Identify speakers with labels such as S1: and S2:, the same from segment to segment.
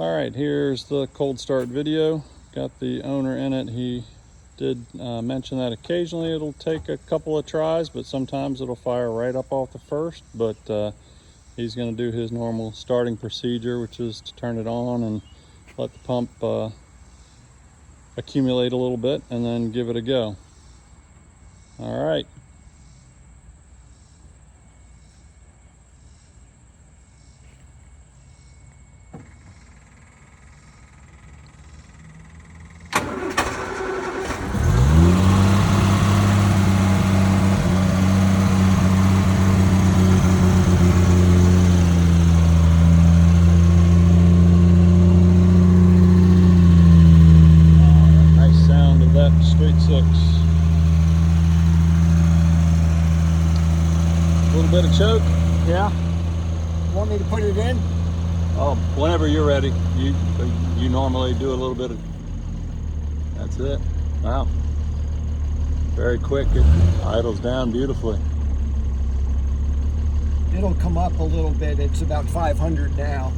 S1: All right, here's the cold start video. Got the owner in it. He did mention that occasionally it'll take a couple of tries, but sometimes it'll fire right up off the first. But he's going to do his normal starting procedure, which is to turn it on and let the pump accumulate a little bit and then give it a go. All right. Straight six. A little bit of choke.
S2: Yeah. Want me to put it in?
S1: Oh, whenever you're ready. You normally do a little bit of. That's it. Wow. Very quick. It idles down beautifully.
S2: It'll come up a little bit. It's about 500 now.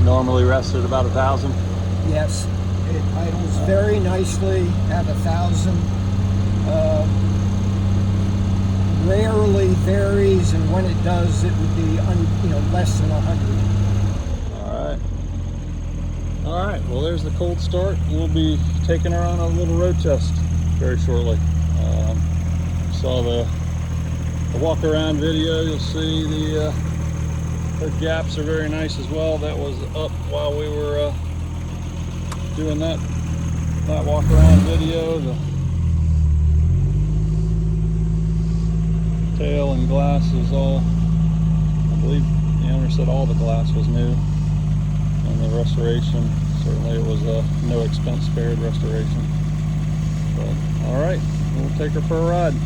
S1: Normally rests at about 1,000.
S2: Yes, it idles very nicely at 1,000. Rarely varies, and when it does, it would be less than 100.
S1: All right. Well, there's the cold start. We'll be taking her on a little road test very shortly. Saw the walk around video. You'll see her gaps are very nice as well. That was up while we were doing that walk around video. The tail and glass is all, I believe the owner said all the glass was new, and the restoration, certainly it was a no expense spared restoration. But all right, we'll take her for a ride.